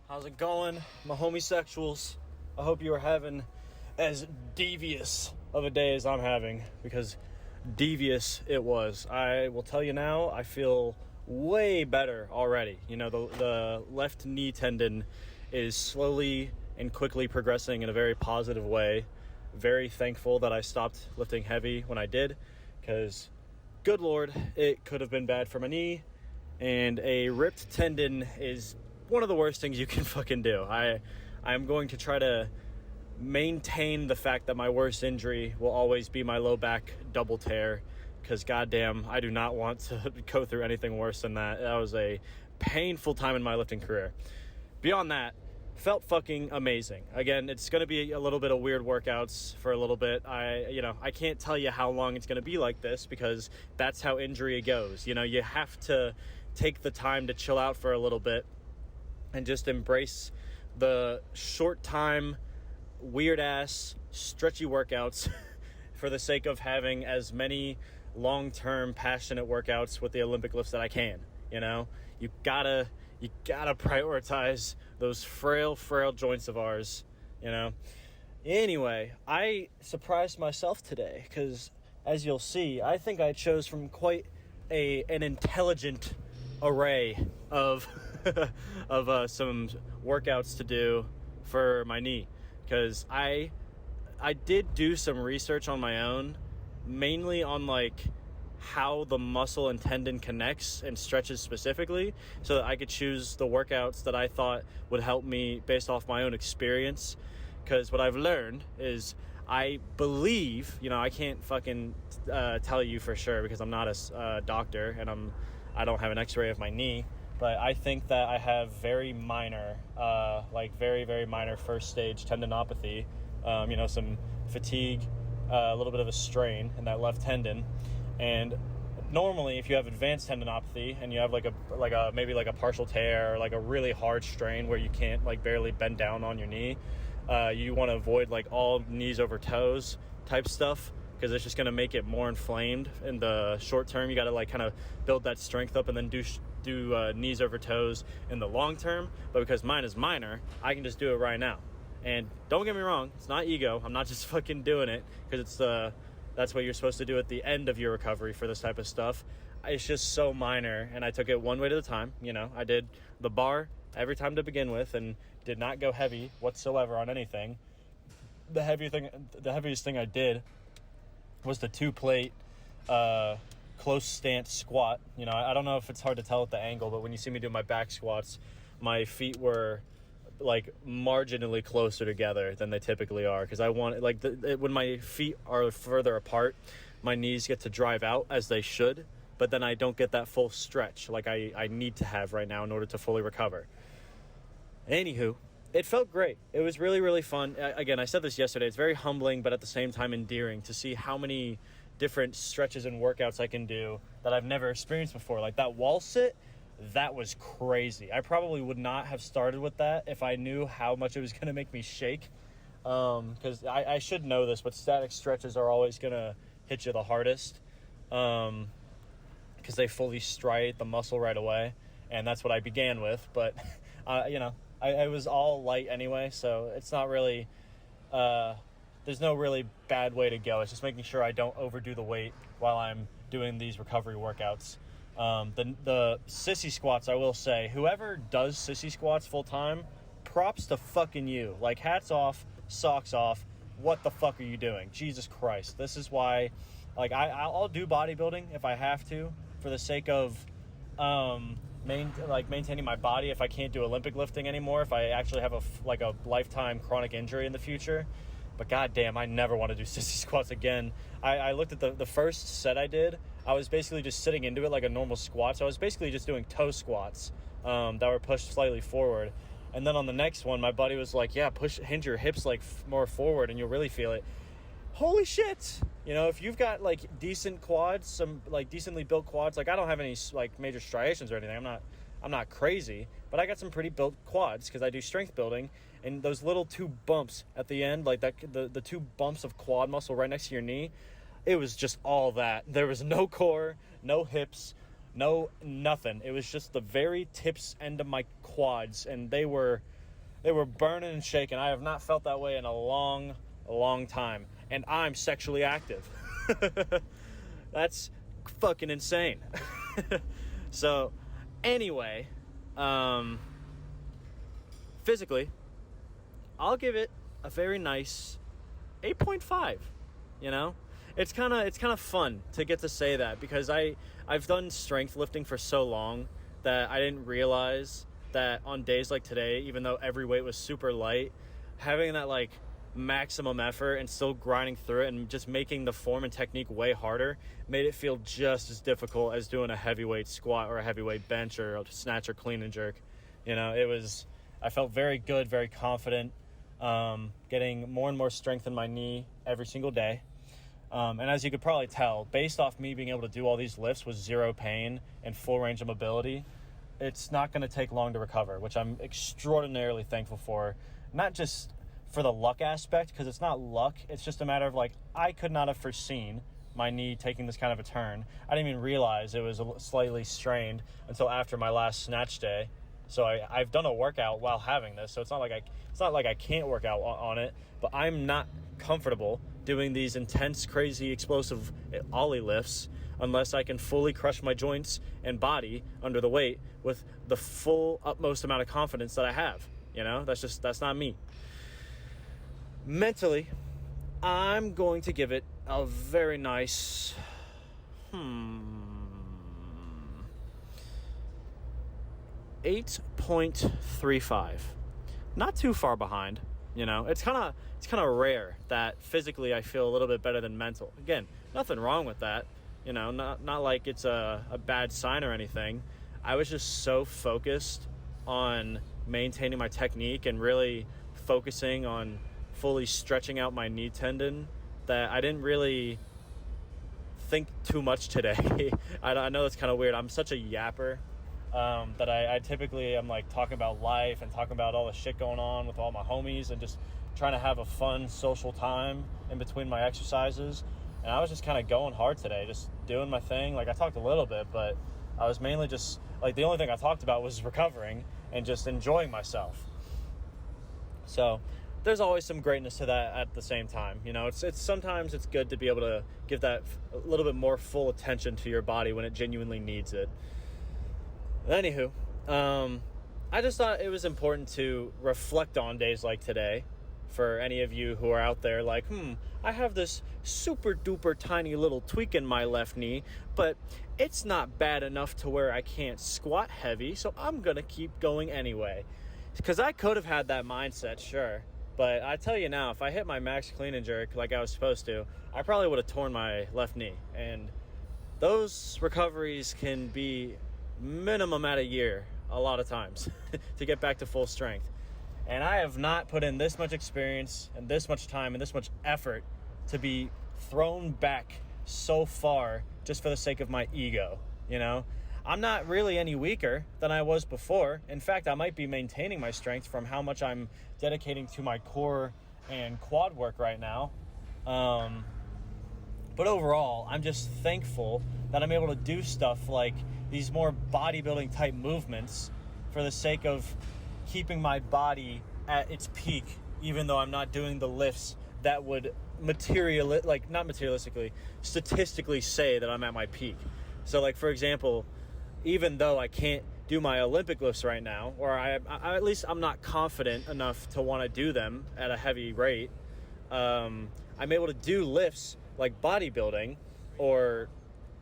How's it going, my homosexuals? I hope you are having as devious of a day as I'm having, because devious it was. I will tell you now, I feel way better already. You know, the left knee tendon is slowly and quickly progressing in a very positive way. Very thankful that I stopped lifting heavy when I did, because good Lord, it could have been bad for my knee, and a ripped tendon is one of the worst things you can fucking do. I'm going to try to maintain the fact that my worst injury will always be my low back double tear, because goddamn, I do not want to go through anything worse than that. That was a painful time in my lifting career. Beyond that, felt fucking amazing. Again, it's going to be a little bit of weird workouts for a little bit. I can't tell you how long it's going to be like this, because that's how injury goes. You know, you have to take the time to chill out for a little bit and just embrace the short time, weird ass, stretchy workouts for the sake of having as many long-term passionate workouts with the Olympic lifts that I can. You know, you gotta prioritize those frail joints of ours, you know. Anyway, I surprised myself today, because as you'll see, I think I chose from quite an intelligent array of some workouts to do for my knee, because I did do some research on my own, mainly on like how the muscle and tendon connects and stretches specifically, so that I could choose the workouts that I thought would help me based off my own experience. Because what I've learned is, I believe, you know, I can't fucking tell you for sure, because I'm not a doctor and I don't have an x-ray of my knee, but I think that I have very minor, very minor first stage tendinopathy, you know, some fatigue, a little bit of a strain in that left tendon. And normally, if you have advanced tendinopathy and you have like a maybe like a partial tear or like a really hard strain where you can't like barely bend down on your knee, you want to avoid like all knees over toes type stuff, because it's just going to make it more inflamed in the short term. You got to like kind of build that strength up and then do knees over toes in the long term. But because mine is minor, I can just do it right now. And don't get me wrong, it's not ego. I'm not just fucking doing it because it's that's what you're supposed to do at the end of your recovery for this type of stuff. It's just so minor, and I took it one weight at a time. You know, I did the bar every time to begin with and did not go heavy whatsoever on anything. The heaviest thing I did was the 2-plate close stance squat. You know, I don't know if it's hard to tell at the angle, but when you see me do my back squats, my feet were like marginally closer together than they typically are, because I want like when my feet are further apart, my knees get to drive out as they should, but then I don't get that full stretch like I need to have right now in order to fully recover. Anywho, it felt great. It was really fun. Again, I said this yesterday, it's very humbling but at the same time endearing to see how many different stretches and workouts I can do that I've never experienced before. Like that wall sit, that was crazy. I probably would not have started with that if I knew how much it was going to make me shake. Because I should know this, but static stretches are always going to hit you the hardest, because they fully striate the muscle right away. And that's what I began with. But, you know, I was all light anyway, so it's not really... there's no really bad way to go. It's just making sure I don't overdo the weight while I'm doing these recovery workouts. The sissy squats, I will say, whoever does sissy squats full time, props to fucking you. Like, hats off, socks off. What the fuck are you doing? Jesus Christ. This is why, like, I'll do bodybuilding if I have to, for the sake of maintaining my body if I can't do Olympic lifting anymore, if I actually have a lifetime chronic injury in the future. But goddamn, I never want to do sissy squats again. I looked at the first set I did. I was basically just sitting into it like a normal squat. So I was basically just doing toe squats that were pushed slightly forward. And then on the next one, my buddy was like, yeah, hinge your hips like more forward and you'll really feel it. Holy shit. You know, if you've got like decent quads, some like decently built quads, like I don't have any like major striations or anything. I'm not crazy, but I got some pretty built quads because I do strength building, and those little 2 bumps at the end, like that, the 2 bumps of quad muscle right next to your knee, it was just all that. There was no core, no hips, no nothing. It was just the very tips end of my quads, and they were They were burning and shaking. I have not felt that way in a long time. And I'm sexually active. That's fucking insane. So, anyway, physically, I'll give it a very nice 8.5, you know? It's kind of fun to get to say that, because I've done strength lifting for so long that I didn't realize that on days like today, even though every weight was super light, having that like maximum effort and still grinding through it and just making the form and technique way harder made it feel just as difficult as doing a heavyweight squat or a heavyweight bench or a snatch or clean and jerk. You know, I felt very good, very confident, getting more and more strength in my knee every single day. And as you could probably tell, based off me being able to do all these lifts with zero pain and full range of mobility, it's not going to take long to recover, which I'm extraordinarily thankful for. Not just for the luck aspect, because it's not luck. It's just a matter of, like, I could not have foreseen my knee taking this kind of a turn. I didn't even realize it was slightly strained until after my last snatch day. So I've done a workout while having this, so it's not like I can't work out on it, but I'm not comfortable doing these intense, crazy, explosive ollie lifts unless I can fully crush my joints and body under the weight with the full utmost amount of confidence that I have. You know, that's not me. Mentally, I'm going to give it a very nice 8.35. Not too far behind. You know, it's kind of rare that physically I feel a little bit better than mental. Again, nothing wrong with that. You know, not like it's a bad sign or anything. I was just so focused on maintaining my technique and really focusing on fully stretching out my knee tendon that I didn't really think too much today. I know that's kind of weird. I'm such a yapper that I typically am like talking about life and talking about all the shit going on with all my homies and just trying to have a fun social time in between my exercises. And I was just kind of going hard today, just doing my thing. Like, I talked a little bit, but I was mainly just like, the only thing I talked about was recovering and just enjoying myself. So there's always some greatness to that at the same time. You know, it's sometimes it's good to be able to give that a little bit more full attention to your body when it genuinely needs it. Anywho, I just thought it was important to reflect on days like today for any of you who are out there like, I have this super duper tiny little tweak in my left knee, but it's not bad enough to where I can't squat heavy, so I'm going to keep going anyway. Because I could have had that mindset, sure. But I tell you now, if I hit my max clean and jerk like I was supposed to, I probably would have torn my left knee. And those recoveries can be minimum at a year a lot of times to get back to full strength. And I have not put in this much experience and this much time and this much effort to be thrown back so far just for the sake of my ego, you know? I'm not really any weaker than I was before. In fact, I might be maintaining my strength from how much I'm dedicating to my core and quad work right now. But overall, I'm just thankful that I'm able to do stuff like these more bodybuilding type movements for the sake of keeping my body at its peak, even though I'm not doing the lifts that would statistically say that I'm at my peak. So like, for example, even though I can't do my Olympic lifts right now, or I at least I'm not confident enough to want to do them at a heavy rate, I'm able to do lifts like bodybuilding, or,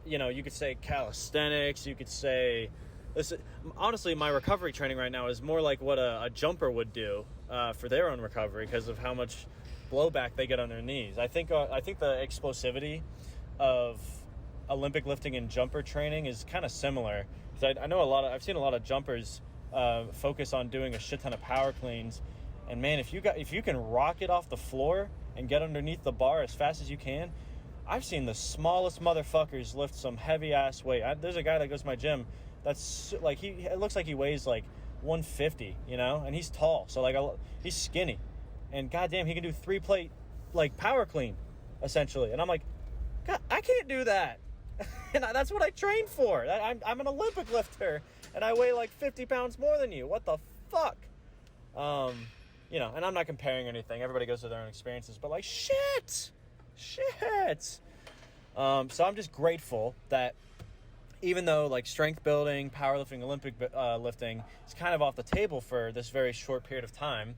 you know, you could say calisthenics, you could say, honestly, my recovery training right now is more like what a jumper would do for their own recovery because of how much blowback they get on their knees. I think the explosivity of Olympic lifting and jumper training is kind of similar. Because I know I've seen a lot of jumpers focus on doing a shit ton of power cleans, and man, if you can rock it off the floor and get underneath the bar as fast as you can, I've seen the smallest motherfuckers lift some heavy ass weight. There's a guy that goes to my gym that's like, it looks like he weighs like 150, you know, and he's tall, so like he's skinny, and goddamn, he can do 3-plate like power clean essentially, and I'm like, God, I can't do that. And that's what I train for. I'm an Olympic lifter, and I weigh like 50 pounds more than you. What the fuck? you know, and I'm not comparing anything. Everybody goes through their own experiences, but like, shit. So I'm just grateful that even though like strength building, powerlifting, Olympic lifting is kind of off the table for this very short period of time,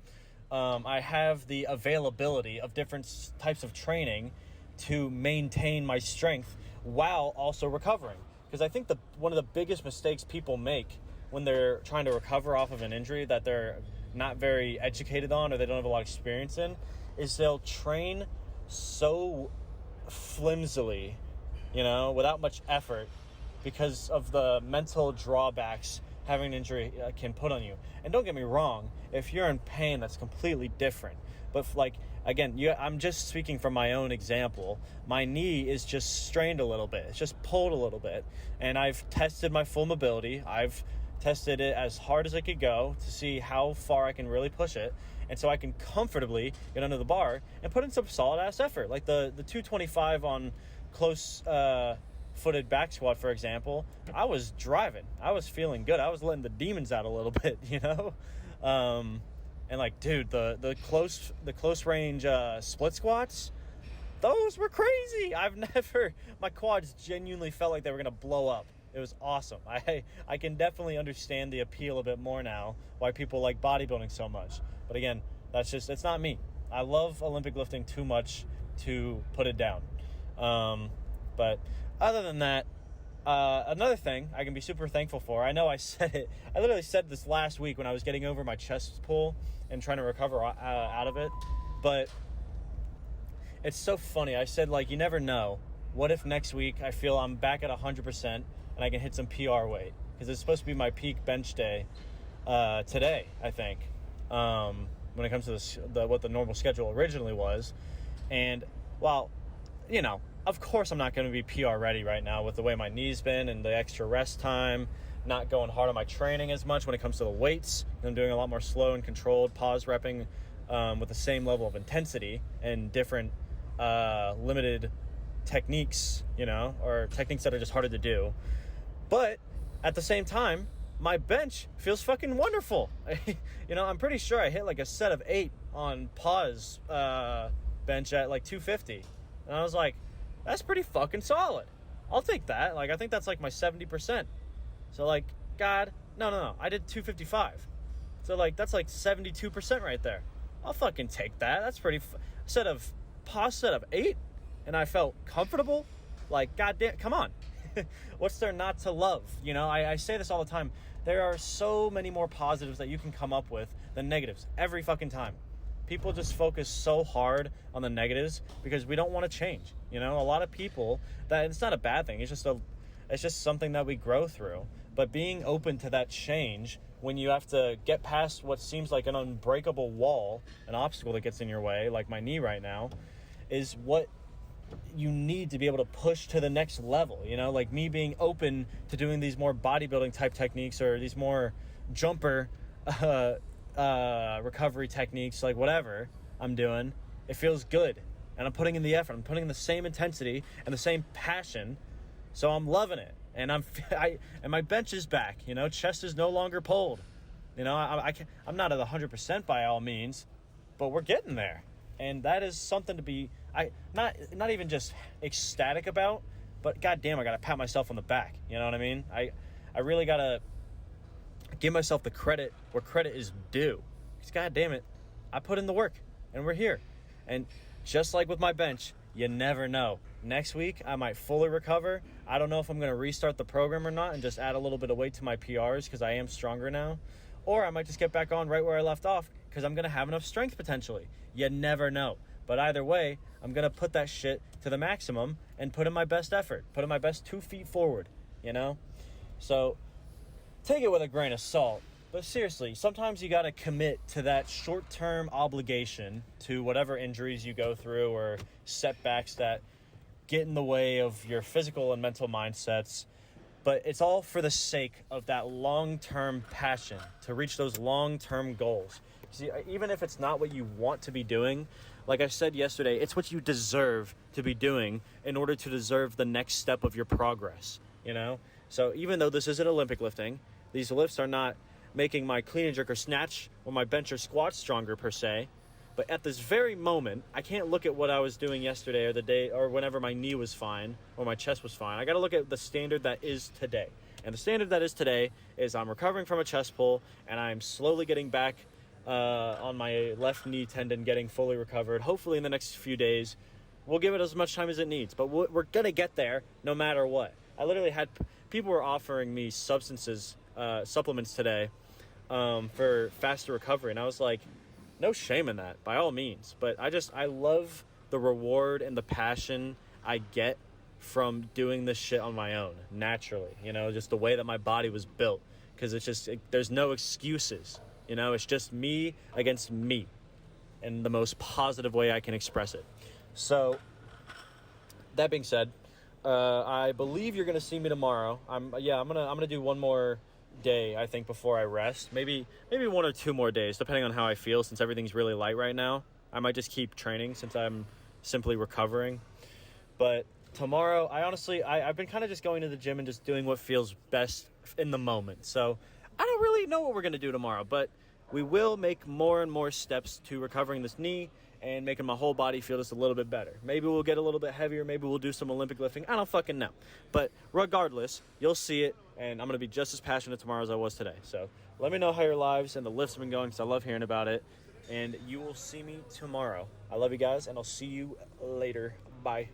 I have the availability of different types of training to maintain my strength while also recovering. Because I think one of the biggest mistakes people make when they're trying to recover off of an injury that they're not very educated on or they don't have a lot of experience in is they'll train so flimsily, you know, without much effort because of the mental drawbacks having an injury can put on you. And don't get me wrong, if you're in pain, that's completely different. But like, again, I'm just speaking from my own example. My knee is just strained a little bit. It's just pulled a little bit. And I've tested my full mobility. I've tested it as hard as I could go to see how far I can really push it. And so I can comfortably get under the bar and put in some solid ass effort. Like the 225 on close footed back squat, for example, I was driving. I was feeling good. I was letting the demons out a little bit, you know? And like, dude, the close range split squats, those were crazy. My quads genuinely felt like they were going to blow up. It was awesome. I can definitely understand the appeal a bit more now, why people like bodybuilding so much. But again, it's not me. I love Olympic lifting too much to put it down. But other than that, another thing I can be super thankful for, I know I said it, I literally said this last week when I was getting over my chest pull and trying to recover out of it, but it's so funny. I said, like, you never know. What if next week I feel I'm back at 100% and I can hit some PR weight? Because it's supposed to be my peak bench day today, I think, when it comes to what the normal schedule originally was. And, well, you know, of course I'm not going to be PR ready right now with the way my knee's been and the extra rest time, not going hard on my training as much when it comes to the weights. I'm doing a lot more slow and controlled pause repping with the same level of intensity and different limited techniques, you know, or techniques that are just harder to do. But at the same time, my bench feels fucking wonderful. You know, I'm pretty sure I hit like a set of 8 on pause bench at like 250. And I was like, that's pretty fucking solid. I'll take that. Like, I think that's like my 70%. So like, God, no. I did 255. So like, that's like 72% right there. I'll fucking take that. That's pretty set of 8. And I felt comfortable. Like, goddamn, come on. What's there not to love? You know, I say this all the time. There are so many more positives that you can come up with than negatives every fucking time. People just focus so hard on the negatives because we don't want to change. You know, a lot of people, that it's not a bad thing. It's just something that we grow through. But being open to that change when you have to get past what seems like an unbreakable wall, an obstacle that gets in your way, like my knee right now, is what you need to be able to push to the next level. You know, like me being open to doing these more bodybuilding type techniques or these more jumper recovery techniques, like whatever I'm doing, it feels good. And I'm putting in the effort. I'm putting in the same intensity and the same passion. So I'm loving it. And and my bench is back. You know, chest is no longer pulled. You know, I'm not at 100% by all means, but we're getting there. And that is something to be, not even just ecstatic about, but goddamn, I gotta pat myself on the back. You know what I mean? I really gotta give myself the credit where credit is due. Because goddamn it, I put in the work, and we're here. And just like with my bench, you never know. Next week, I might fully recover. I don't know if I'm going to restart the program or not and just add a little bit of weight to my PRs because I am stronger now. Or I might just get back on right where I left off because I'm going to have enough strength potentially. You never know. But either way, I'm going to put that shit to the maximum and put in my best effort. Put in my best 2 feet forward, you know? So take it with a grain of salt. But seriously, sometimes you got to commit to that short-term obligation to whatever injuries you go through or setbacks that get in the way of your physical and mental mindsets. But it's all for the sake of that long-term passion to reach those long-term goals. See, even if it's not what you want to be doing, like I said yesterday, it's what you deserve to be doing in order to deserve the next step of your progress, you know? So even though this isn't Olympic lifting, these lifts are not making my clean and jerk or snatch or my bench or squat stronger per se. But at this very moment, I can't look at what I was doing yesterday or the day or whenever my knee was fine or my chest was fine. I got to look at the standard that is today. And the standard that is today is I'm recovering from a chest pull and I'm slowly getting back on my left knee tendon, getting fully recovered. Hopefully in the next few days, we'll give it as much time as it needs. But we're going to get there no matter what. I literally had people were offering me supplements today for faster recovery. And I was like, no shame in that, by all means. But I love the reward and the passion I get from doing this shit on my own, naturally. You know, just the way that my body was built. Because there's no excuses. You know, it's just me against me in the most positive way I can express it. So, that being said, I believe you're going to see me tomorrow. I'm gonna do one more day, I think, before I rest. Maybe 1 or 2 more days, depending on how I feel, since everything's really light right now. I might just keep training since I'm simply recovering. But tomorrow, I've been kind of just going to the gym and just doing what feels best in the moment. So I don't really know what we're going to do tomorrow, but we will make more and more steps to recovering this knee and making my whole body feel just a little bit better. Maybe we'll get a little bit heavier. Maybe we'll do some Olympic lifting. I don't fucking know. But regardless, you'll see it, and I'm going to be just as passionate tomorrow as I was today. So let me know how your lives and the lifts have been going, because I love hearing about it. And you will see me tomorrow. I love you guys, and I'll see you later. Bye.